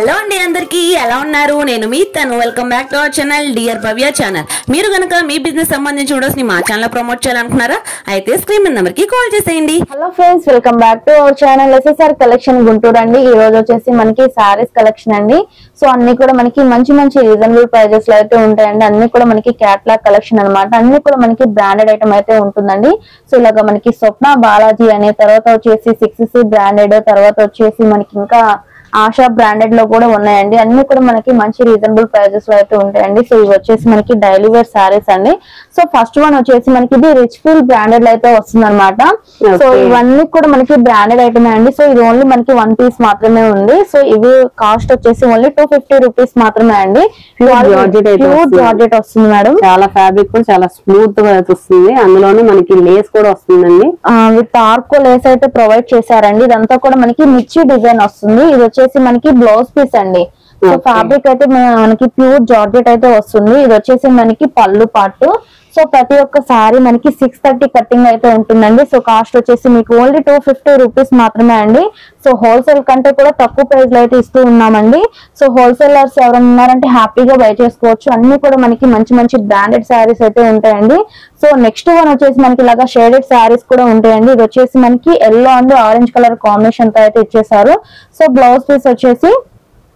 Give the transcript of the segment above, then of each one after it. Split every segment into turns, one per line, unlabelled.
Hello అండి అందరికీ ఎలా ఉన్నారు నేను మీ తను welcome back to our channel dear Bhavya channel మీరు గనుక మీ బిజినెస్ సంబంధించి వీడియోస్ ని మా ఛానల్ ప్రమోట్ చేయాలనుకున్నారా అయితే స్క్రీన్ మీద నంబర్ కి కాల్ చేసేయండి
hello friends welcome back to our channel SSR collection Guntur అండి ఈ రోజు వచ్చేసి మనకి సారీస్ కలెక్షన్ అండి సో అన్ని కూడా మనకి మంచి రీజనబుల్ ప్రైజెస్ లో అయితే ఉంటాయండి అన్ని కూడా మనకి క్యాటలాగ్ కలెక్షన్ అన్నమాట అన్ని కూడా మనకి బ్రాండెడ్ ఐటమ్ అయితే ఉంటుందండి సో ఇలాగా మనకి స్వప్న బాలాజీ అనే తర్వాత వచ్చేసి 6C బ్రాండెడ్ తర్వాత వచ్చేసి మనకి ఇంకా ఆశా బ్రాండెడ్ లో కూడా ఉన్నాయండి అన్ని కూడా మనకి మంచి రీజనబుల్ ప్రైజెస్ లో అయితే ఉంటాయండి సో ఇవి వచ్చేసి మనకి డైలీ వేర్ సారీస్ అండి సో ఫస్ట్ వన్ వచ్చేసి మనకి ఇది రిచ్ ఫీల్ బ్రాండెడ్ లో అయితే వస్తుంది అనమాట సో ఇవన్నీ కూడా మనకి బ్రాండెడ్ ఐటమ్ అండి సో ఇది ఓన్లీ మనకి 1 పీస్ మాత్రమే ఉంది సో ఇవి కాస్ట్ వచ్చేసి ఓన్లీ 250 రూపీస్ మాత్రమే అండి జార్జెట్ వస్తుంది మేడం
చాలా ఫ్యాబ్రిక్ కూడా చాలా స్మూత్ గా వస్తుంది అందులోనే మనకి లేస్ కూడా వస్తుందండి
విత్ ఆర్కో లేస్ అయితే ప్రొవైడ్ చేశారండి ఇదంతా కూడా మనకి మిర్చి డిజైన్ వస్తుంది ఇది వచ్చేసి మనకి బ్లౌజ్ పీస్ అండి సో ఫ్యాబ్రిక్ అయితే మనకి ప్యూర్ జార్జెట్ అయితే వస్తుంది ఇది వచ్చేసి మనకి పళ్ళు పాటు సో ప్రతి ఒక్క సారీ మనకి 630 కట్టింగ్ అయితే ఉంటుందండి సో కాస్ట్ వచ్చేసి మీకు ఓన్లీ 250 రూపీస్ మాత్రమే అండి సో హోల్సేల్ కంటే కూడా తక్కువ ప్రైస్ లో అయితే ఇస్తూ ఉన్నామండి సో హోల్సేలర్స్ ఎవరైనా ఉన్నారంటే హ్యాపీగా బై చేసుకోవచ్చు అన్ని కూడా మనకి మంచి బ్రాండెడ్ శారీస్ అయితే ఉంటాయండి సో నెక్స్ట్ వన్ వచ్చేసి మనకి ఇలాగా షేడెడ్ శారీస్ కూడా ఉంటాయండి ఇది వచ్చేసి మనకి yellow and orange colour combination తో అయితే ఇచ్చేసారు సో బ్లౌజ్ పీస్ వచ్చేసి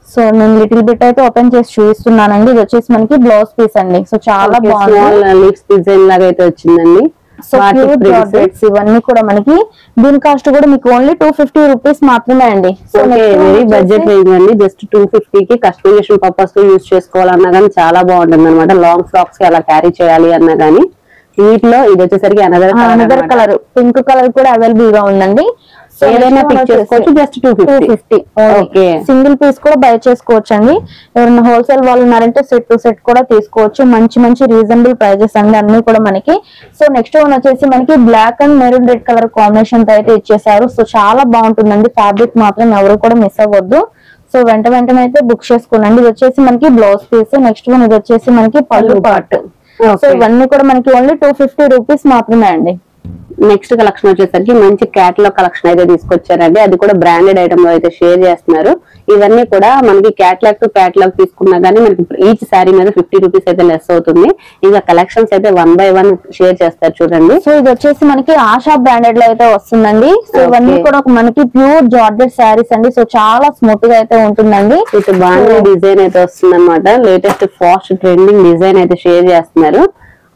సో నేను లిటిల్ బిట్ అయితే ఓపెన్ చేసి చూపిస్తున్నానండి ఇది వచ్చేసి మనకి బ్లౌజ్ పీస్ అండి సో చాలా బాగుంది
లిప్స్ డిజైన్ లాగా అయితే వచ్చిందండి
సో ప్యూర్ జార్జెట్స్ ఇవన్నీ కూడా మనకి దీని కాస్ట్ కూడా మీకు ఓన్లీ 250 రూపీస్ మాత్రమే అండి సో
వెరీ బడ్జెట్ రేంజ్ అండి జస్ట్ 250 కి కస్టమైజేషన్ పర్పస్ తో యూజ్ చేసుకోవాలన్నా కానీ చాలా బాగుంటుంది అనమాట లాంగ్ ఫ్రాక్స్ కి అలా క్యారీ చేయాలి అన్నా కానీ వీటిలో ఇది వచ్చేసరికి అనదర్
కలర్ పింక్ కలర్ కూడా అవైలబుల్ గా ఉందండి
ఏదైనా పిక్ చేసుకోవచ్చు జస్ట్ 250 ఓకే
సింగిల్ పీస్ కూడా బై చేసుకోవచ్చు అండి ఎవరైనా హోల్సేల్ వాళ్ళు ఉన్నారంటే సెట్ టు సెట్ కూడా తీసుకోవచ్చు మంచి రీజనబుల్ ప్రైజెస్ అండి అన్ని కూడా మనకి సో నెక్స్ట్ వన్ వచ్చేసి మనకి black and maroon red colour combination తో అయితే ఇచ్చేసారు సో చాలా బాగుంటుందండి ఫ్యాబ్రిక్ మాత్రం ఎవరు కూడా మిస్ అవ్వద్దు సో వెంటనే అయితే బుక్ చేసుకోండి ఇది వచ్చేసి మనకి బ్లౌజ్ పీస్ నెక్స్ట్ వన్ ఇది వచ్చేసి మనకి పళ్ళు పార్ట్ సో ఇవన్నీ కూడా మనకి ఓన్లీ 250 రూపీస్ మాత్రమే అండి
నెక్స్ట్ కలెక్షన్ వచ్చేసరికి మంచి క్యాటలాగ్ కలెక్షన్ అయితే తీసుకొచ్చారండి అది కూడా బ్రాండెడ్ ఐటమ్ లో అయితే షేర్ చేస్తున్నారు ఇవన్నీ కూడా మనకి క్యాటలాగ్ టు క్యాటలాగ్ తీసుకున్నా గానీ మనకి ఈచ్ శారీ మీద 50 రూపీస్ అయితే లెస్ అవుతుంది ఇంకా కలెక్షన్స్ అయితే 1 by 1 షేర్ చేస్తారు చూడండి
సో ఇది వచ్చేసి మనకి ఆశా బ్రాండెడ్ లో అయితే వస్తుందండి సో ఇవన్నీ కూడా మనకి ప్యూర్ జార్జెట్ శారీస్ అండి సో చాలా స్మూత్ గా అయితే ఉంటుందండి
ఇటు బాగా డిజైన్ అయితే వస్తుంది అనమాట లేటెస్ట్ ఫాస్ట్ ట్రెండింగ్ డిజైన్ అయితే షేర్ చేస్తున్నారు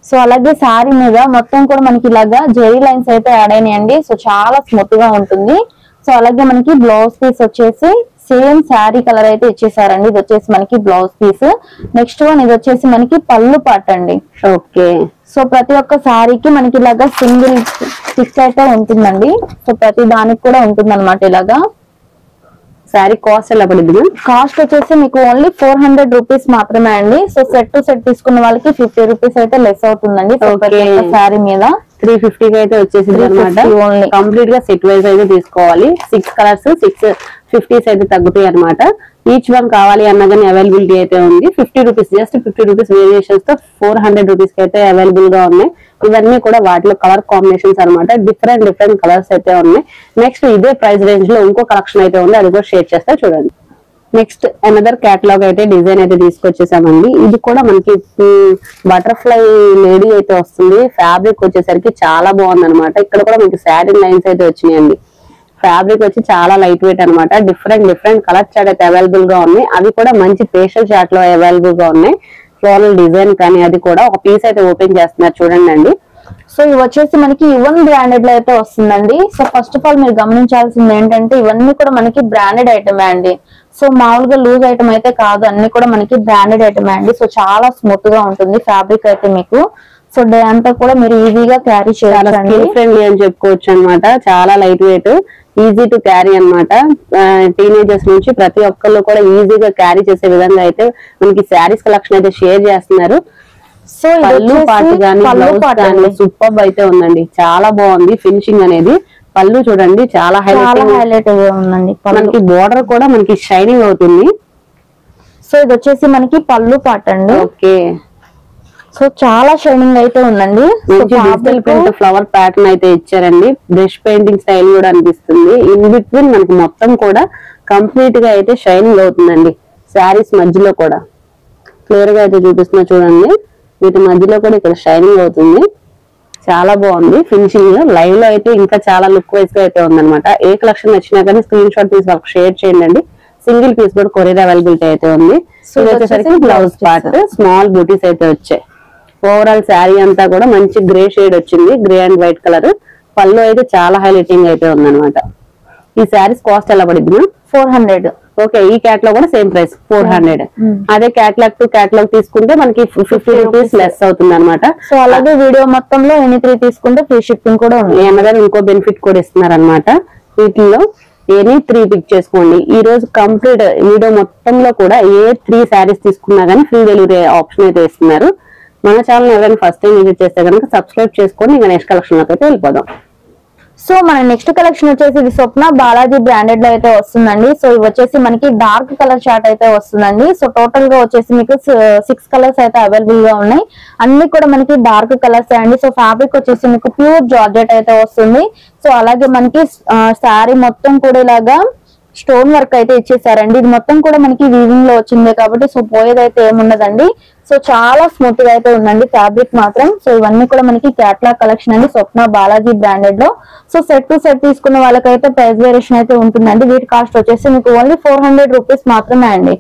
సో అలాగే శారీ మీద మొత్తం కూడా మనకి ఇలాగా జెరీ లైన్స్ అయితే యాడ్ అయినాయండి సో చాలా స్మూత్ గా ఉంటుంది సో అలాగే మనకి బ్లౌజ్ పీస్ వచ్చేసి సేమ్ శారీ కలర్ అయితే ఇచ్చేసారండి ఇది వచ్చేసి మనకి బ్లౌజ్ పీస్ నెక్స్ట్ వన్ ఇది వచ్చేసి మనకి పళ్ళు పాట్ అండి
ఓకే
సో ప్రతి ఒక్క శారీకి మనకి ఇలాగా సింగిల్ స్టిచ్ అయితే ఉంటుందండి సో ప్రతి దానికి కూడా ఉంటుంది అనమాట ఇలాగా
శారీ కాస్ట్ ఎలా పడుతుంది
కాస్ట్ వచ్చేసి మీకు ఓన్లీ 400 రూపీస్ మాత్రమే అండి సో సెట్ టు సెట్ తీసుకున్న వాళ్ళకి 50 రూపీస్ అయితే లెస్ అవుతుందండి శారీ మీద
350 కి అయితే వచ్చేసింది అనమాట కంప్లీట్ గా సెట్ వైజ్ అయితే తీసుకోవాలి 6 కలర్స్ 650s అయితే తగ్గుతాయి అనమాట ఈచ్ వన్ కావాలి అన్న కానీ అవైలబిలిటీ అయితే ఉంది 50 రూపీస్ జస్ట్ 50 రూపీస్ వేరియేషన్స్ తో 400 రూపీస్ కి అయితే అవైలబుల్ గా ఉన్నాయి ఇవన్నీ కూడా వాటిలో కలర్ కాంబినేషన్స్ అనమాట డిఫరెంట్ కలర్స్ అయితే ఉన్నాయి నెక్స్ట్ ఇదే ప్రైస్ రేంజ్ లో ఇంకో కలెక్షన్ అయితే ఉంది అది కూడా షేర్ చేస్తా చూడండి నెక్స్ట్ అనదర్ క్యాటలాగ్ అయితే డిజైన్ అయితే తీసుకొచ్చేసామండి ఇది కూడా మనకి బటర్ఫ్లై లేడీ అయితే వస్తుంది ఫ్యాబ్రిక్ వచ్చేసరికి చాలా బాగుంది అనమాట ఇక్కడ కూడా మనకి సాటిన్ లైన్స్ అయితే వచ్చినాయండి ఫ్యాబ్రిక్ వచ్చి చాలా లైట్ వెయిట్ అనమాట డిఫరెంట్ కలర్ చార్ట్ అయితే అవైలబుల్ గా ఉన్నాయి అవి కూడా మంచి పేస్టల్ చార్ట్ లో అవైలబుల్ గా ఉన్నాయి ఫ్లోరల్ డిజైన్ కానీ అది కూడా ఒక పీస్ అయితే ఓపెన్ చేస్తున్నారు చూడండి అండి
సో ఇవి వచ్చేసి మనకి యువన్ బ్రాండెడ్ లో అయితే వస్తుందండి సో ఫస్ట్ ఆఫ్ ఆల్ మీరు గమనించాల్సింది ఏంటంటే ఇవన్నీ కూడా మనకి బ్రాండెడ్ ఐటమే అండి సో మామూలుగా లూజ్ ఐటమ్ అయితే కాదు అన్ని కూడా మనకి బ్రాండెడ్ ఐటమే అండి సో చాలా స్మూత్ గా ఉంటుంది ఫ్యాబ్రిక్ అయితే మీకు సో డే అంతా కూడా మీరు ఈజీగా క్యారీ చేయాలి
ఫ్రెండ్లీ అని చెప్పుకోవచ్చు అనమాట చాలా light weight easy to carry అనమాట టీనేజర్స్ నుంచి ప్రతి ఒక్కళ్ళు కూడా ఈజీగా క్యారీ చేసే విధంగా అయితే మనకి శారీస్ కలెక్షన్ అయితే షేర్ చేస్తున్నారు
సో
పళ్ళు పాటు కానీ బ్లౌజ్ కానీ సూపర్ అయితే ఉందండి చాలా బాగుంది ఫినిషింగ్ అనేది పళ్ళు చూడండి చాలా
హైలైట్ ఉందండి
మనకి బోర్డర్ కూడా మనకి షైనింగ్ అవుతుంది
సో ఇది వచ్చేసి మనకి పళ్ళు పాట అండి
ఓకే
సో చాలా షైనింగ్ అయితే ఉందండి
డిజిటల్ ప్రింట్ ఫ్లవర్ ప్యాటర్న్ అయితే ఇచ్చారండి బ్రష్ పెయింటింగ్ స్టైల్ కూడా అనిపిస్తుంది ఇన్ బిట్వీన్ మనకి మొత్తం కూడా కంప్లీట్ గా అయితే షైనింగ్ అవుతుందండి శారీస్ మధ్యలో కూడా క్లియర్ గా అయితే చూపిస్తున్నా చూడండి. వీటి మధ్యలో కూడా ఇక్కడ షైనింగ్ అవుతుంది. చాలా బాగుంది ఫినిషింగ్. లైవ్ లో అయితే ఇంకా చాలా లుక్ వైజ్ గా అయితే ఉందన్నమాట. ఏ కలెక్షన్ నచ్చినా కానీ స్క్రీన్ షాట్ తీసి వాళ్ళకి షేర్ చేయండి. సింగిల్ పీస్ కూడా కొరియర్ అవైలబిలిటీ అయితే ఉంది. సో ఇది వచ్చేసరికి బ్లౌజ్ పార్ట్ స్మాల్ బూటీస్ అయితే వచ్చాయి. ఓవరాల్ శారీ అంతా కూడా మంచి గ్రే షేడ్ వచ్చింది, గ్రే అండ్ వైట్ కలర్. పళ్ళు అయితే చాలా హైలైటింగ్ అయితే ఉందన్నమాట. ఈ శారీస్ కాస్ట్ ఎలా పడింది?
400.
ఓకే, ఈ క్యాట్లాగ్ కూడా సేమ్ ప్రైస్ 400. అదే క్యాట్లాగ్ టు క్యాట్లాగ్ తీసుకుంటే మనకి 50 రూపీస్ లెస్ అవుతుంది అనమాట.
సో అలాగే వీడియో మొత్తంలో ఎనీ 3 తీసుకుంటే ఫ్రీ షిప్పింగ్ కూడా ఉంది.
అనగా ఇంకో బెనిఫిట్ కూడా ఇస్తున్నారు అనమాట. వీటిల్లో ఎనీ 3 పిక్ చేసుకోండి. ఈ రోజు కంప్లీట్ వీడియో మొత్తంలో కూడా ఏ 3 శారీస్ తీసుకున్నా గానీ ఫ్రీ డెలివరీ ఆప్షన్ అయితే ఇస్తున్నారు. మన ఛానల్ ఎవరైనా ఫస్ట్ టైం విజిట్ చేస్తే కనుక సబ్స్క్రైబ్ చేసుకొని ఇంకా నెక్స్ట్ కలెక్షన్ లోకి అయితే వెళ్ళిపోదాం.
సో మన నెక్స్ట్ కలెక్షన్ వచ్చేసి ఇది స్వప్న బాలాజీ బ్రాండెడ్ లో అయితే వస్తుందండి. సో ఇవి వచ్చేసి మనకి డార్క్ కలర్ చార్ట్ అయితే వస్తుందండి. సో టోటల్ గా వచ్చేసి మీకు 6 కలర్స్ అయితే అవైలబుల్ గా ఉన్నాయి. అన్ని కూడా మనకి డార్క్ కలర్స్ అండి. సో ఫ్యాబ్రిక్ వచ్చేసి మీకు ప్యూర్ జార్జెట్ అయితే వస్తుంది. సో అలాగే మనకి శారీ మొత్తం కూడా ఇలాగా స్టోన్ వర్క్ అయితే ఇచ్చేసారండి. ఇది మొత్తం కూడా మనకి వీవింగ్ లో వచ్చింది కాబట్టి సో పోయేదైతే ఏముండదండి. సో చాలా స్మూత్ గా అయితే ఉందండి ఫ్యాబ్రిక్ మాత్రం. సో ఇవన్నీ కూడా మనకి క్యాట్లాగ్ కలెక్షన్ అండి స్వప్న బాలాజీ బ్రాండెడ్ లో. సో సెట్ టు సెట్ తీసుకున్న వాళ్ళకైతే ప్రైస్ వేరియేషన్ అయితే ఉంటుందండి. వీటి కాస్ట్ వచ్చేసి మీకు ఓన్లీ 400 రూపీస్ మాత్రమే అండి.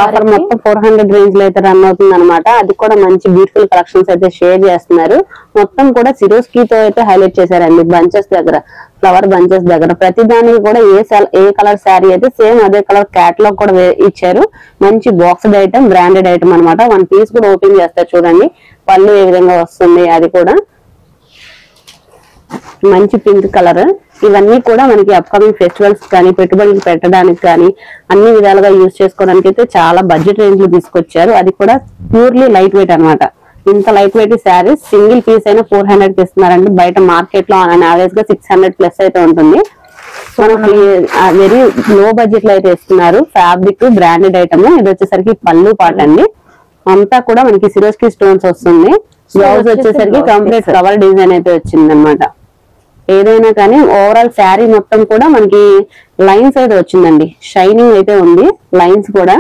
ఆఫర్ మొత్తం 400 రేంజ్ లో అయితే రన్ అవుతుంది అనమాట. అది కూడా మంచి బ్యూటిఫుల్ కలెక్షన్స్ అయితే షేర్ చేస్తున్నారు. మొత్తం కూడా సిరోస్కీ తో అయితే హైలైట్ చేశారండి. బంచెస్ దగ్గర, ఫ్లవర్ బంచెస్ దగ్గర ప్రతి దానికి కూడా ఏ కలర్ శారీ అయితే సేమ్ అదే కలర్ క్యాట్లాగ్ కూడా ఇచ్చారు. మంచి బాక్స్డ్ ఐటమ్, బ్రాండెడ్ ఐటమ్ అనమాట. 1 పీస్ కూడా ఓపెన్ చేస్తారు చూడండి. పళ్ళు ఏ విధంగా వస్తుంది, అది కూడా మంచి పింక్ కలర్. ఇవన్నీ కూడా మనకి అప్కమింగ్ ఫెస్టివల్స్ కానీ పెట్టుబడులు పెట్టడానికి కానీ అన్ని విధాలుగా యూజ్ చేసుకోవడానికి అయితే చాలా బడ్జెట్ రేంజ్ లో తీసుకొచ్చారు. అది కూడా ప్యూర్లీ లైట్ వెయిట్ అనమాట. ఇంత light weight saris single piece అయినా 400 కి ఇస్తున్నారండి. బయట మార్కెట్ లో యావరేజ్ గా 600 ప్లస్ అయితే ఉంటుంది. వెరీ లో బడ్జెట్ లో అయితే ఇస్తున్నారు. Fabric branded item. ఇది వచ్చేసరికి పళ్ళు పాట అండి. అంతా కూడా మనకి సిరోస్కీ స్టోన్స్ వస్తుంది. బ్లౌజ్ వచ్చేసరికి కంప్లీట్ ఫ్లవర్ డిజైన్ అయితే వచ్చింది అనమాట. ఏదైనా కానీ ఓవరాల్ శారీ మొత్తం కూడా మనకి లైన్స్ అయితే వచ్చిందండి. షైనింగ్ అయితే ఉంది లైన్స్ కూడా.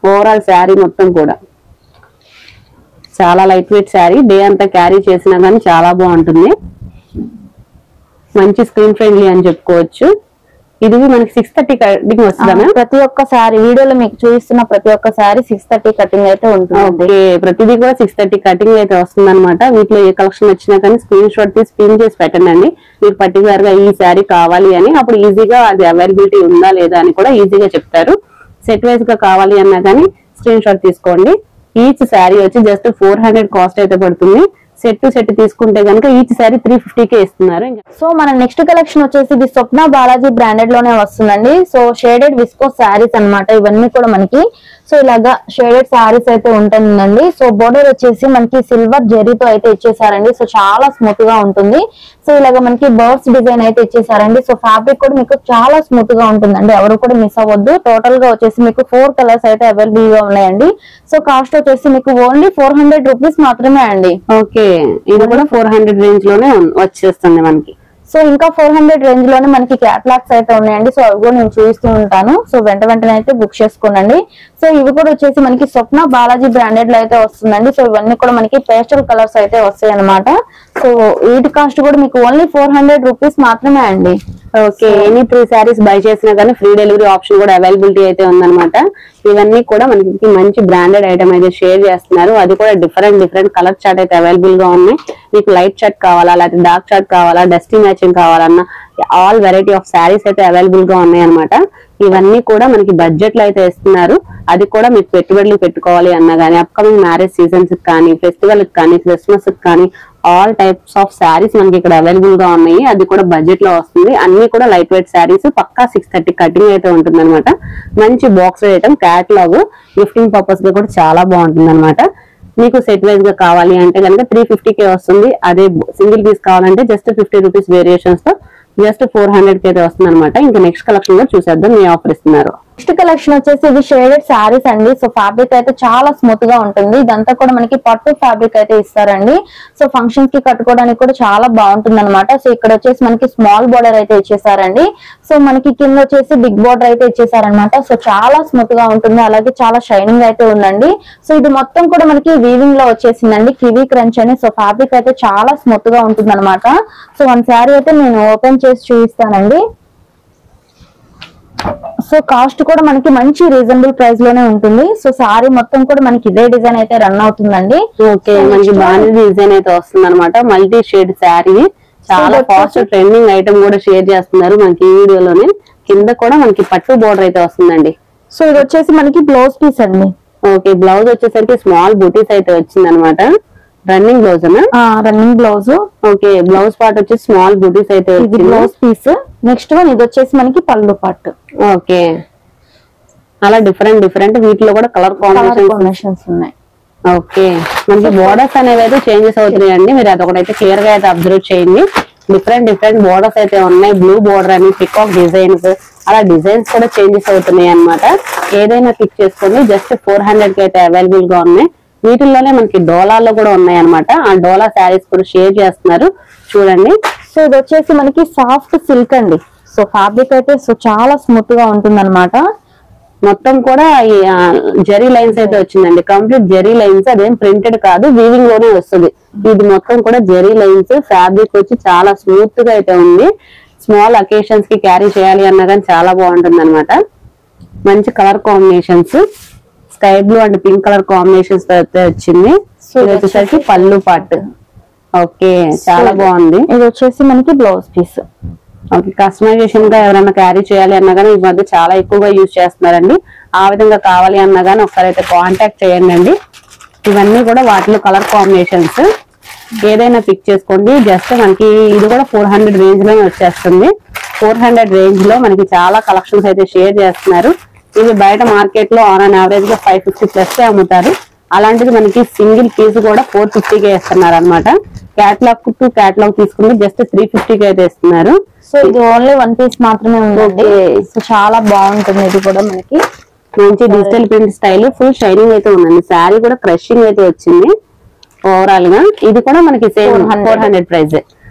ఓవరాల్ శారీ మొత్తం కూడా చాలా లైట్ వెయిట్ శారీ. డే అంతా క్యారీ చేసినా కానీ చాలా బాగుంటుంది. మంచి స్క్రీన్ ఫ్రెండ్లీ అని చెప్పుకోవచ్చు. ఇది మనకి 630 కటింగ్ వస్తుందా?
ప్రతి ఒక్క సారీ వీడియోలో మీకు చూపిస్తున్న ప్రతి ఒక్క సారీ 630 కటింగ్ అయితే ఉంటుంది.
ఓకే, ప్రతిదీ కూడా 630 కటింగ్ అయితే వస్తుంది అనమాట. వీటిలో ఏ కలెక్షన్ వచ్చినా కానీ స్క్రీన్ షాట్ తీసి పిన్ చేసి పెట్టండి. మీకు పర్టికులర్ గా ఈ శారీ కావాలి అని అప్పుడు ఈజీగా అది అవైలబిలిటీ ఉందా లేదా అని కూడా ఈజీగా చెప్తారు. సెట్ వైజ్ గా కావాలి అన్నా కానీ స్క్రీన్ షాట్ తీసుకోండి. ఈచ్ శారీ వచ్చి జస్ట్ 400 కాస్ట్ అయితే పడుతుంది. సెట్ టు సెట్ తీసుకుంటే కనుక ఈచ్ సారీ 350కే ఇస్తున్నారు.
సో మన నెక్స్ట్ కలెక్షన్ వచ్చేసి ఇది స్వప్న బాలాజీ బ్రాండెడ్ లోనే వస్తుందండి. సో షేడెడ్ విస్కో శారీస్ అన్నమాట ఇవన్నీ కూడా మనకి. సో ఇలాగా షేడెడ్ శారీస్ అయితే ఉంటుందండి. సో బోర్డర్ వచ్చేసి మనకి సిల్వర్ జెరీతో అయితే ఇచ్చేసారండి. సో చాలా స్మూత్ గా ఉంటుంది. సో ఇలాగ మనకి బర్డ్స్ డిజైన్ అయితే ఇచ్చేసారండి. సో ఫ్యాబ్రిక్ కూడా మీకు చాలా స్మూత్ గా ఉంటుందండి. ఎవరు కూడా మిస్ అవ్వద్దు. టోటల్ గా వచ్చేసి మీకు 4 కలర్స్ అయితే అవైలబుల్ గా ఉన్నాయండి. సో కాస్ట్ వచ్చేసి మీకు ఓన్లీ 400 రూపీస్ మాత్రమే అండి.
ఓకే, ఇది కూడా 400 రేంజ్ లోనే వచ్చేస్తుంది మనకి.
సో ఇంకా 400 రేంజ్ లోనే మనకి క్యాటలాగ్స్ అయితే ఉన్నాయండి. సో అవి కూడా నేను చూపిస్తూ ఉంటాను. సో వెంటనే అయితే బుక్ చేసుకోండి. సో ఇవి కూడా వచ్చేసి మనకి స్వప్న బాలాజీ బ్రాండెడ్ లో అయితే వస్తుందండి. సో ఇవన్నీ కూడా మనకి పేస్టల్ కలర్స్ అయితే వస్తాయి అనమాట. సో వీటి కాస్ట్ కూడా మీకు ఓన్లీ 400 రూపీస్ మాత్రమే అండి.
ఓకే, ఎనీ 3 శారీస్ బై చేసినా కానీ ఫ్రీ డెలివరీ ఆప్షన్ కూడా అవైలబిలిటీ అయితే ఉందన్నమాట. ఇవన్నీ కూడా మనకి మంచి బ్రాండెడ్ ఐటమ్ అయితే షేర్ చేస్తున్నారు. అది కూడా డిఫరెంట్ కలర్ చార్ట్ అయితే అవైలబుల్ గా ఉన్నాయి. మీకు లైట్ చార్ట్ కావాలా, లేకపోతే డార్క్ చార్ట్ కావాలా, డస్టీ మ్యాచింగ్ కావాలన్నా ఆల్ వెరైటీ ఆఫ్ శారీస్ అయితే అవైలబుల్ గా ఉన్నాయి అనమాట. ఇవన్నీ కూడా మనకి బడ్జెట్ లో అయితే ఇస్తున్నారు. అది కూడా మీకు పెట్టుబడులు పెట్టుకోవాలి అన్నా కానీ అప్కమింగ్ మ్యారేజ్ సీజన్స్ కానీ ఫెస్టివల్ కానీ క్రిస్మస్ కానీ ఆల్ టైప్స్ ఆఫ్ శారీస్ మనకి ఇక్కడ అవైలబుల్ గా ఉన్నాయి. అది కూడా బడ్జెట్ లో వస్తుంది. అన్ని కూడా లైట్ వెయిట్ శారీస్ పక్కా 630 కటింగ్ అయితే ఉంటుంది అనమాట. మంచి box item, catalogue, gifting purpose గా కూడా చాలా బాగుంటుంది అనమాట. మీకు సెట్ వైజ్ గా కావాలి అంటే కనుక 350కే వస్తుంది. అదే సింగిల్ పీస్ కావాలంటే జస్ట్ 50 రూపీస్ వేరియేషన్స్ తో జస్ట్ 400కి అయితే వస్తుంది అనమాట. ఇంకా నెక్స్ట్ కలెక్షన్ లో చూసేద్దాం ఏ ఆఫర్ ఇస్తున్నారు.
నెక్స్ట్ కలెక్షన్ వచ్చేసి ఇది షేడెడ్ శారీస్ అండి. సో ఫ్యాబ్రిక్ అయితే చాలా స్మూత్ గా ఉంటుంది. ఇదంతా కూడా మనకి పట్టు ఫ్యాబ్రిక్ అయితే ఇస్తారండి. సో ఫంక్షన్స్ కి కట్టుకోవడానికి కూడా చాలా బాగుంటుంది అనమాట. సో ఇక్కడ వచ్చేసి మనకి స్మాల్ బోర్డర్ అయితే ఇచ్చేసారండి. సో మనకి కింద వచ్చేసి బిగ్ బోర్డర్ అయితే ఇచ్చేసారనమాట. సో చాలా స్మూత్ గా ఉంటుంది, అలాగే చాలా షైనింగ్ అయితే ఉందండి. సో ఇది మొత్తం కూడా మనకి వీవింగ్ లో వచ్చేసిందండి, కివీ క్రంచ్ అని. సో ఫ్యాబ్రిక్ అయితే చాలా స్మూత్ గా ఉంటుంది అనమాట. సో వన్ శారీ అయితే నేను ఓపెన్ చేసి చూపిస్తానండి. సో కాస్ట్ కూడా మనకి మంచి రీజనబుల్ ప్రైస్ లోనే ఉంటుంది. సో సారీ మొత్తం కూడా మనకి ఇదే డిజైన్ అయితే రన్ అవుతుందండి.
ఓకే, మనకి బాగా డిజైన్ అయితే వస్తుంది అనమాట. మల్టీ షేడ్ శారీ, చాలా ఫాస్ట్ ట్రెండింగ్ ఐటమ్ కూడా షేర్ చేస్తున్నారు మనకి ఈ వీడియోలోనే. కింద కూడా మనకి పట్టు బోర్డర్ అయితే వస్తుందండి.
సో ఇది వచ్చేసి మనకి బ్లౌజ్ పీస్ అండి.
ఓకే, బ్లౌజ్ వచ్చేసరికి స్మాల్ బూటీస్ అయితే వచ్చింది అనమాట. Running blouse
running blouse.
Okay, blouse part వచ్చి స్మాల్ బూటీస్ అయితే
ఇది బ్లౌజ్ పీస్. నెక్స్ట్ వన్ ఇది వచ్చేసి మనకి పళ్ళు పార్ట్.
ఓకే, అలా డిఫరెంట్ వీటిలో కూడా కలర్ కాంబినేషన్స్
ఉన్నాయి.
ఓకే, మనకి బోర్డర్స్ అనేవి అయితే చేంజెస్ అవుతున్నాయి అండి. మీరు అదొకటైతే క్లియర్ గా అయితే అబ్జర్వ్ చేయండి. డిఫరెంట్ బోర్డర్స్ అయితే ఉన్నాయి. బ్లూ బోర్డర్ అని, పికాక్ డిజైన్స్, అలా డిజైన్స్ కూడా చేంజెస్ అవుతున్నాయి అనమాట. ఏదైనా పిక్ చేసుకోండి. జస్ట్ 400 కి అయితే అవైలబుల్ గా ఉన్నాయి. వీటిల్లోనే మనకి డోలాల్లో కూడా ఉన్నాయి అనమాట. ఆ డోలా శారీస్ కూడా షేర్ చేస్తున్నారు చూడండి.
సో ఇది వచ్చేసి మనకి సాఫ్ట్ సిల్క్ అండి. సో ఫ్యాబ్రిక్ అయితే సో చాలా స్మూత్ గా ఉంటుంది అనమాట.
మొత్తం కూడా జరీ లైన్స్ అయితే వచ్చిందండి. కంప్లీట్ జరీ లైన్స్, అదేం ప్రింటెడ్ కాదు, వీవింగ్ లోనే వస్తుంది. ఇది మొత్తం కూడా జరీ లైన్స్. ఫ్యాబ్రిక్ వచ్చి చాలా స్మూత్ గా అయితే ఉంది. స్మాల్ అకేషన్స్ కి క్యారీ చేయాలి అన్నా కానీ చాలా బాగుంటుంది అనమాట. మంచి colour combinations, sky blue and pink colour combinations తో అయితే వచ్చింది. ఇది వచ్చేసరికి పళ్ళు పార్ట్. ఓకే, చాలా బాగుంది.
ఇది వచ్చేసి మనకి బ్లౌజ్ పీస్.
ఓకే, కస్టమైజేషన్ గా ఎవరైనా క్యారీ చేయాలి అన్నా కానీ ఈ మధ్య చాలా ఎక్కువగా యూజ్ చేస్తున్నారండి. ఆ విధంగా కావాలి అన్నా కానీ ఒకసారి అయితే కాంటాక్ట్ చేయండి అండి. ఇవన్నీ కూడా వాటిలో కలర్ కాంబినేషన్స్. ఏదైనా పిక్ చేసుకోండి. జస్ట్ మనకి ఇది కూడా 400 రేంజ్ లోనే వచ్చేస్తుంది. 400 రేంజ్ లో మనకి చాలా కలెక్షన్స్ అయితే షేర్ చేస్తున్నారు. ఇది బయట మార్కెట్ లో ఆన్ యావరేజ్ గా 550 ప్లస్ అమ్ముతారు. అలాంటిది మనకి సింగిల్ పీస్ కూడా 450 ఇస్తున్నారు అనమాట. క్యాటలాగ్ టు క్యాటలాగ్ తీసుకుంటే జస్ట్ 350 అయితే ఇస్తున్నారు.
సో ఇది ఓన్లీ వన్ పీస్ మాత్రమే ఉందండి. సో చాలా బాగుంటుంది. ఇది కూడా మనకి
మంచి digital print style, full shining అయితే ఉందండి. శారీ కూడా క్రషింగ్ అయితే వచ్చింది. ఓవరాల్ గా ఇది కూడా మనకి సేమ్ 400 ప్రైస్.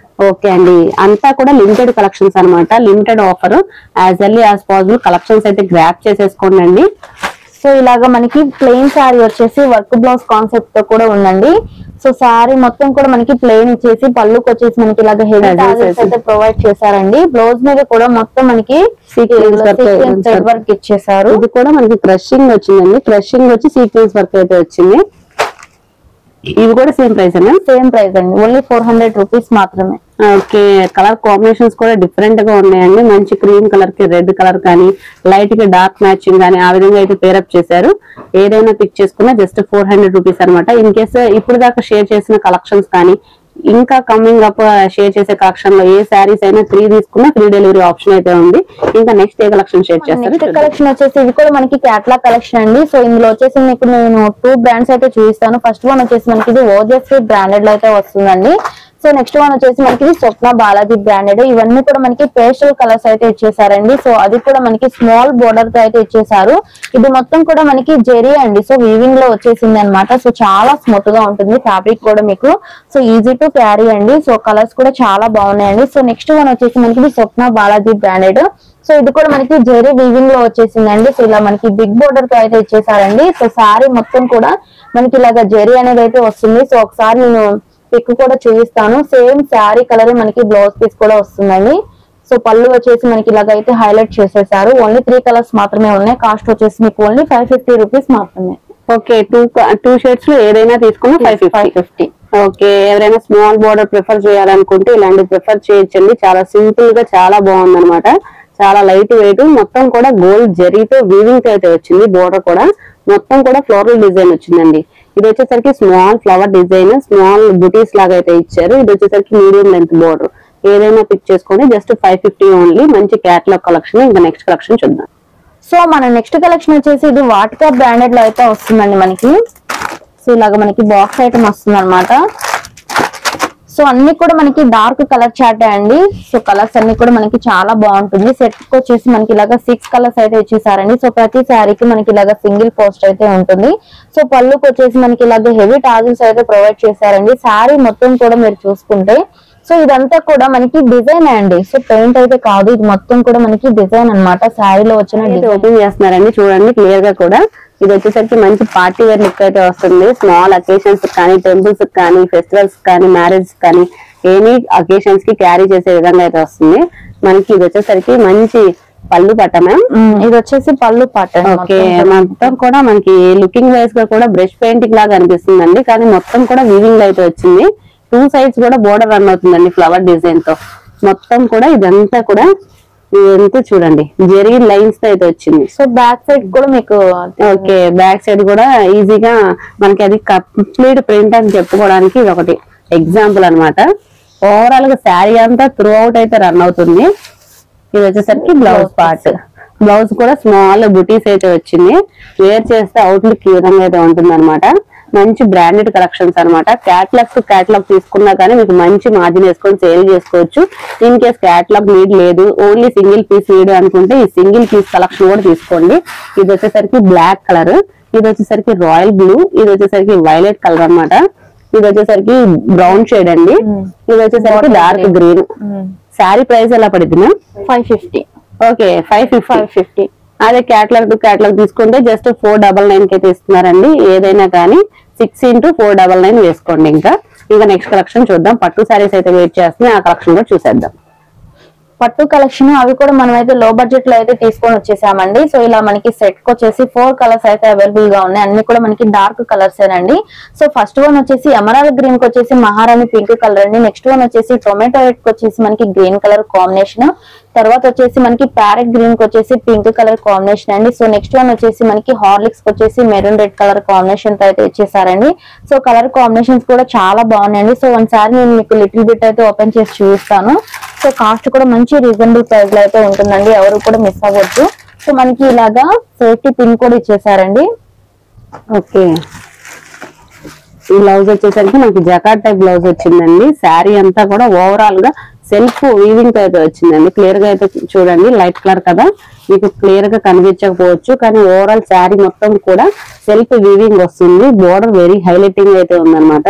ఓకే అండి, అంతా కూడా లిమిటెడ్ కలెక్షన్స్ అనమాట. Limited offer. As early as possible collections అయితే గ్రాప్ చేసేసుకోండి.
సో ఇలాగా మనకి ప్లెయిన్ శారీ వచ్చేసి వర్క్ బ్లౌజ్ కాన్సెప్ట్ తో కూడా ఉందండి. సో శారీ మొత్తం కూడా మనకి ప్లెయిన్ ఇచ్చేసి పళ్ళుకి వచ్చేసి మనకి ఇలాగా హెవీ టాజల్స్ అయితే ప్రొవైడ్ చేశారండి. బ్లౌజ్ మీద కూడా మొత్తం మనకి థ్రెడ్ వర్క్ ఇచ్చేసారు.
ఇది కూడా మనకి క్రషింగ్ వచ్చిందండి. క్రషింగ్ వచ్చి సీక్వెన్స్ వర్క్ అయితే వచ్చింది. ఇవి కూడా సేమ్ ప్రైస్ అండి.
సేమ్ ప్రైస్ అండి, ఓన్లీ 400 రూపీస్ మాత్రమే.
ఓకే, కలర్ కాంబినేషన్స్ కూడా డిఫరెంట్ గా ఉన్నాయండి. మంచి క్రీమ్ కలర్ కి రెడ్ కలర్ కానీ, లైట్ కి డార్క్ మ్యాచింగ్ కానీ, ఆ విధంగా అయితే పేరప్ చేశారు. ఏదైనా పిక్ చేసుకున్నా జస్ట్ 400 రూపీస్ అనమాట. ఇన్ కేసు ఇప్పుడు దాకా షేర్ చేసిన కలెక్షన్స్ కానీ, ఇంకా కమింగ్ అప్ షేర్ చేసే కలెక్షన్ లో ఏ శారీస్ అయినా 3 తీసుకున్నా ఫ్రీ డెలివరీ ఆప్షన్ అయితే ఉంది. ఇంకా నెక్స్ట్ ఏ కలెక్షన్ షేర్ చేస్తారు?
నెక్స్ట్ కలెక్షన్ వచ్చేసి ఇది కూడా మనకి క్యాటలాగ్ కలెక్షన్ అండి. సో ఇందులో వచ్చేసి మీకు నేను 2 బ్రాండ్స్ అయితే చూపిస్తాను. ఫస్ట్ వన్ వచ్చేసి మనకి ఇది ఓజెస్ బ్రాండెడ్ లో అయితే వస్తుందండి. సో నెక్స్ట్ వన్ వచ్చేసి మనకి స్వప్న బాలాజీ బ్రాండెడ్. ఇవన్నీ కూడా మనకి పేస్టల్ కలర్స్ అయితే ఇచ్చేసారండి. సో అది కూడా మనకి స్మాల్ బోర్డర్ తో అయితే ఇచ్చేసారు. ఇది మొత్తం కూడా మనకి జెరీ అండి. సో వీవింగ్ లో వచ్చేసింది అనమాట. సో చాలా స్మూత్ గా ఉంటుంది ఫ్యాబ్రిక్ కూడా మీకు. సో ఈజీ టు క్యారీ అండి. సో కలర్స్ కూడా చాలా బాగున్నాయండి. సో నెక్స్ట్ వన్ వచ్చేసి మనకి స్వప్న బాలాజీ బ్రాండెడ్. సో ఇది కూడా మనకి జెరీ వీవింగ్ లో వచ్చేసిందండి. సో ఇలా మనకి బిగ్ బోర్డర్ తో అయితే ఇచ్చేసారండి. సో శారీ మొత్తం కూడా మనకి ఇలాగా జెరీ అనేది అయితే వస్తుంది. సో ఒకసారి నేను పిక్ కూడా చూపిస్తాను. సేమ్ శారీ కలర్ మనకి బ్లౌజ్ పీస్ కూడా వస్తుందండి. సో పళ్ళు వచ్చేసి మనకి ఇలాగైతే హైలైట్ చేసేసారు. ఓన్లీ 3 కలర్స్ మాత్రమే ఉన్నాయి. కాస్ట్ వచ్చేసి మీకు ఓన్లీ 550 రూపీస్ మాత్రమే.
ఓకే, టూ షేడ్స్ లో ఏదైనా తీసుకున్నా 550. ఓకే, ఎవరైనా స్మాల్ బోర్డర్ ప్రిఫర్ చేయాలనుకుంటే ఇలాంటి ప్రిఫర్ చేయొచ్చండి. చాలా సింపుల్ గా చాలా బాగుంది అనమాట. చాలా లైట్ వెయిట్, మొత్తం కూడా గోల్డ్ జరీతో వీవింగ్ అయితే వచ్చింది. బోర్డర్ కూడా మొత్తం కూడా ఫ్లోరల్ డిజైన్ వచ్చిందండి. ఇది వచ్చేసరికి స్మాల్ ఫ్లవర్ డిజైన్, స్మాల్ బుటీస్ లాగా అయితే ఇచ్చారు. ఇది వచ్చేసరికి మీడియం లెంత్ బోర్డర్. ఏదైనా పిక్ చేసుకోండి. Just 550 only. మంచి క్యాటలాగ్ కలెక్షన్. ఇంకా నెక్స్ట్ కలెక్షన్ చూద్దాం.
సో మన నెక్స్ట్ కలెక్షన్ వచ్చేసి ఇది వాటికా బ్రాండెడ్ లో అయితే వస్తుందండి మనకి. సో ఇలాగ మనకి బాక్స్ ఐటమ్ వస్తుంది అనమాట. సో అన్ని కూడా మనకి డార్క్ కలర్ చార్ట్ అండి. సో కలర్స్ అన్ని కూడా మనకి చాలా బాగుంటుంది. సెట్ కి వచ్చేసి మనకి ఇలాగా 6 కలర్స్ అయితే ఇచ్చేసారండి. సో ప్రతి శారీకి మనకి ఇలాగా సింగిల్ పోస్ట్ అయితే ఉంటుంది. సో పళ్ళుకి వచ్చేసి మనకి ఇలాగా హెవీ టాజిల్స్ అయితే ప్రొవైడ్ చేశారండి. శారీ మొత్తం కూడా మీరు చూసుకుంటే సో ఇదంతా కూడా మనకి డిజైన్ అండి. సో పెయింట్ అయితే కాదు, ఇది మొత్తం కూడా మనకి డిజైన్ అన్నమాట. శారీలో వచ్చిన
ఓపెన్ చేస్తున్నారండి, చూడండి క్లియర్ గా కూడా. ఇది వచ్చేసరికి మంచి పార్టీ వేర్ లుక్ అయితే వస్తుంది. స్మాల్ అకేషన్స్ కానీ, టెంపుల్స్ కానీ, ఫెస్టివల్స్ కానీ, మ్యారేజ్ కానీ, ఎనీ అకేషన్స్ కి క్యారీ చేసే విధంగా అయితే వస్తుంది. మనకి ఇది వచ్చేసరికి మంచి పళ్ళు పట్ట మ్యామ్.
ఇది వచ్చేసి పళ్ళు పట్ట.
ఓకే, మొత్తం కూడా మనకి లుకింగ్ వైజ్ గా కూడా బ్రష్ పెయింటింగ్ లాగా అనిపిస్తుందండి, కానీ మొత్తం కూడా వీవింగ్ లో అయితే వచ్చింది. 2 సైడ్స్ కూడా బోర్డర్ రన్ అవుతుందండి ఫ్లవర్ డిజైన్ తో. మొత్తం కూడా ఇదంతా కూడా ఇదంతా చూడండి జరీ లైన్స్ తో అయితే వచ్చింది.
సో బ్యాక్ సైడ్ కూడా మీకు
ఓకే, బ్యాక్ సైడ్ కూడా ఈజీగా మనకి అది కంప్లీట్ ప్రింట్ అని చెప్పుకోవడానికి ఇది ఒకటి ఎగ్జాంపుల్ అన్నమాట. ఓవరాల్ గా శారీ అంతా త్రూ అవుట్ అయితే రన్ అవుతుంది. ఇది వచ్చేసరికి బ్లౌజ్ పార్ట్. బ్లౌజ్ కూడా స్మాల్ బుటీస్ అయితే వచ్చింది. వేర్ చేస్తే అవుట్లుక్ ఈ విధంగా అయితే ఉంటుంది అనమాట. మంచి బ్రాండెడ్ కలెక్షన్స్ అనమాట. క్యాటలాగ్ తీసుకున్నా కానీ మీకు మంచి మార్జిన్ వేసుకొని సేల్ చేసుకోవచ్చు. ఇన్ కేస్ క్యాటలాగ్ నీడ్ లేదు, ఓన్లీ సింగిల్ పీస్ నీడ్ అనుకుంటే ఈ సింగిల్ పీస్ కలెక్షన్ కూడా తీసుకోండి. ఇది వచ్చేసరికి బ్లాక్ కలర్, ఇది వచ్చేసరికి రాయల్ బ్లూ, ఇది వచ్చేసరికి వైలెట్ కలర్ అన్నమాట. ఇది వచ్చేసరికి బ్రౌన్ షేడ్ అండి, ఇది వచ్చేసరికి డార్క్ గ్రీన్. శారీ ప్రైస్ ఎలా పడుతుంది?
550.
ఓకే, 550. అదే క్యాటలాగ్ టు క్యాటలాగ్ తీసుకుంటే జస్ట్ 499 కి అయితే ఇస్తున్నారండి. ఏదైనా కానీ 6 into 499 వేసుకోండి. ఇంకా నెక్స్ట్ కలెక్షన్ చూద్దాం. పట్టు శారీస్ అయితే వెయిట్ చేస్తున్నాయి, ఆ కలెక్షన్ కూడా చూసేద్దాం.
పట్టు కలెక్షన్ అవి కూడా మనం అయితే లో బడ్జెట్ లో అయితే తీసుకొని వచ్చేసామండి. సో ఇలా మనకి సెట్ కి వచ్చేసి 4 కలర్స్ అయితే అవైలబుల్ గా ఉన్నాయి. అన్ని కూడా మనకి డార్క్ కలర్స్ ఏనండి. సో ఫస్ట్ వన్ వచ్చేసి ఎమరాల్డ్ గ్రీన్ కి వచ్చేసి మహారాణి పింక్ కలర్ అండి. నెక్స్ట్ వన్ వచ్చేసి టొమాటో రెడ్ కి వచ్చేసి మనకి గ్రీన్ కలర్ కాంబినేషన్. తర్వాత వచ్చేసి మనకి ప్యారెట్ గ్రీన్ కి వచ్చేసి పింక్ కలర్ కాంబినేషన్ అండి. సో నెక్స్ట్ వన్ వచ్చేసి మనకి హార్లిక్స్ కి వచ్చేసి మెరూన్ రెడ్ కలర్ కాంబినేషన్ తో అయితే ఇచ్చేసారండి. సో కలర్ కాంబినేషన్స్ కూడా చాలా బాగున్నాయండి. సో ఒకసారి నేను మీకు లిటిల్ బిట్ అయితే ఓపెన్ చేసి చూపిస్తాను. సో కాస్ట్ కూడా మంచి రీజనబుల్ ప్రైస్ లో అయితే ఉంటుందండి, ఎవరు కూడా మిస్ అవ్వద్దు. సో మనకి ఇలాగా సేఫ్టీ పిన్ కూడా ఇచ్చేసారండి.
ఓకే, ఈ బ్లౌజ్ వచ్చేసరికి మనకి జకార్డ్ టైప్ బ్లౌజ్ వచ్చిందండి. శారీ అంతా కూడా ఓవరాల్ గా సెల్ఫ్ వీవింగ్ తో అయితే వచ్చిందండి. క్లియర్ గా అయితే చూడండి, లైట్ కలర్ కదా మీకు క్లియర్ గా కనిపించకపోవచ్చు, కానీ ఓవరాల్ శారీ మొత్తం కూడా సెల్ఫ్ వీవింగ్ వస్తుంది. బోర్డర్ వెరీ హైలైటింగ్ అయితే ఉందన్నమాట.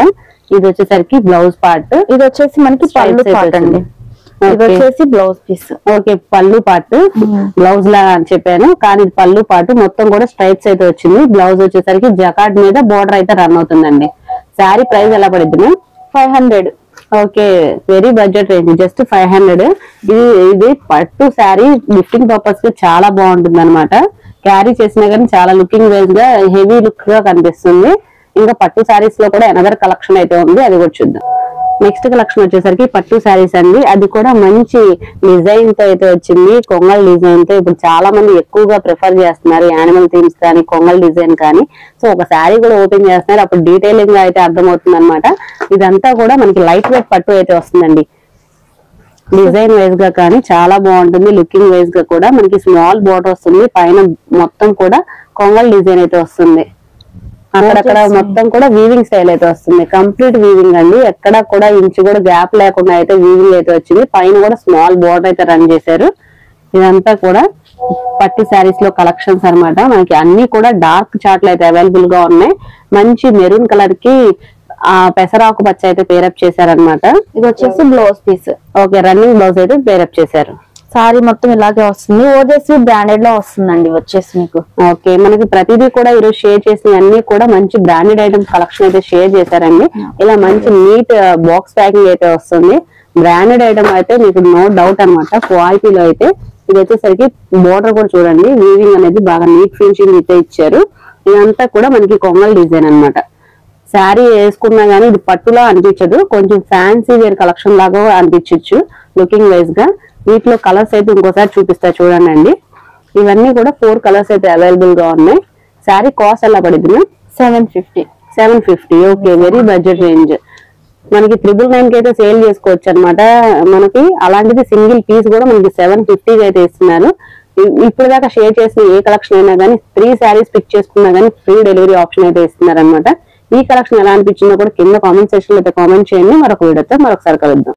ఇది వచ్చేసరికి బ్లౌజ్ పార్ట్.
ఇది వచ్చేసి మనకి పళ్ళు పార్ట్ అండి. ఇది వచ్చేసి బ్లౌజ్ పీస్.
ఓకే, పళ్ళు పార్ట్ బ్లౌజ్ లా అని చెప్పాను, కానీ ఇది పళ్ళు పార్ట్ మొత్తం కూడా స్ట్రైప్స్ అయితే వచ్చింది. బ్లౌజ్ వచ్చేసరికి జకార్డ్ మీద బోర్డర్ అయితే రన్ అవుతుందండి. శారీ ప్రైస్ ఎలా పడుతుంది?
500.
Okay, very budget range, just 500. ఇది పట్టు శారీ గిఫ్టింగ్ పర్పస్ గా చాలా బాగుంటుంది అనమాట. క్యారీ చేసినా కానీ చాలా లుకింగ్ వైజ్ గా హెవీ లుక్ గా కనిపిస్తుంది. ఇంకా పట్టు శారీస్ లో కూడా అనదర్ కలెక్షన్ అయితే ఉంది, అది కూడా చూద్దాం. నెక్స్ట్ కలెక్షన్ వచ్చేసరికి పట్టు శారీస్ అండి. అది కూడా మంచి డిజైన్ తో అయితే వచ్చింది, కొంగల్ డిజైన్ తో. ఇప్పుడు చాలా మంది ఎక్కువగా ప్రిఫర్ చేస్తున్నారు యానిమల్ థీమ్స్ కానీ, కొంగల్ డిజైన్ కానీ. సో ఒక శారీ కూడా ఓపెన్ చేస్తున్నారు, అప్పుడు డీటెయిలింగ్ గా అయితే అర్థమవుతుంది అనమాట. ఇదంతా కూడా మనకి లైట్ వెయిట్ పట్టు అయితే వస్తుందండి. డిజైన్ వైజ్ గా కానీ చాలా బాగుంటుంది, లుకింగ్ వైజ్ గా కూడా మనకి స్మాల్ బోర్డర్ వస్తుంది. పైన మొత్తం కూడా కొంగల్ డిజైన్ అయితే వస్తుంది. అక్కడక్కడ మొత్తం కూడా వీవింగ్ స్టైల్ అయితే వస్తుంది. కంప్లీట్ వీవింగ్ అండి, ఎక్కడ కూడా ఇంచు కూడా గ్యాప్ లేకుండా అయితే వీవింగ్ అయితే వచ్చింది. పైన కూడా స్మాల్ బోర్డర్ అయితే రన్ చేశారు. ఇదంతా కూడా పట్టు శారీస్ లో కలెక్షన్స్ అన్నమాట. మనకి అన్ని కూడా డార్క్ చార్ట్లు అయితే అవైలబుల్ గా ఉన్నాయి. మంచి మెరూన్ కలర్ కి పెసరాకు పచ్చ అయితే పేరప్ చేశారనమాట.
ఇది వచ్చేసి blouse piece.
Okay, running blouse అయితే పేరప్ చేశారు.
సారీ మొత్తం ఇలాగే వస్తుంది, ఓజెస్వి బ్రాండెడ్ లో వస్తుందండి వచ్చేసి మీకు.
ఓకే, మనకి ప్రతిదీ కూడా ఈరోజు షేర్ చేసిన అన్ని కూడా మంచి బ్రాండెడ్ ఐటమ్స్ కలెక్షన్ అయితే షేర్ చేశారండి. ఇలా మంచి నీట్ బాక్స్ ప్యాకింగ్ అయితే వస్తుంది. బ్రాండెడ్ ఐటమ్ అయితే మీకు నో డౌట్ అనమాట క్వాలిటీలో అయితే. ఇది వచ్చేసరికి బోర్డర్ కూడా చూడండి, వీవింగ్ అనేది బాగా నీట్ ఫినిషింగ్ అయితే ఇచ్చారు. ఇదంతా కూడా మనకి కొంగల్ డిజైన్ అనమాట. శారీ వేసుకున్నా గానీ ఇది పట్టులా అనిపించదు, కొంచెం ఫ్యాన్సీ వేర్ కలెక్షన్ లాగా అనిపించచ్చు లుకింగ్ వైజ్ గా. వీటిలో కలర్స్ అయితే ఇంకోసారి చూపిస్తా చూడండి. ఇవన్నీ కూడా 4 కలర్స్ అయితే అవైలబుల్ గా ఉన్నాయి. శారీ కాస్ట్ ఎలా పడింది?
750.
Okay, very budget range. మనకి 999 కి అయితే సేల్ చేసుకోవచ్చు అనమాట. మనకి అలాంటిది సింగిల్ పీస్ కూడా మనకి 750 అయితే ఇస్తున్నారు. ఇప్పుడు దాకా షేర్ చేసిన ఏ కలెక్షన్ అయినా కానీ 3 శారీస్ పిక్ చేసుకున్నా కానీ ఫ్రీ డెలివరీ ఆప్షన్ అయితే ఇస్తున్నారు అనమాట. ఈ కలెక్షన్ ఎలా అనిపించిందో కూడా కింద కామెంట్ సెక్షన్ లో అయితే కామెంట్ చేయండి. మరొక వీడియోతో మరొకసారి కలుద్దాం.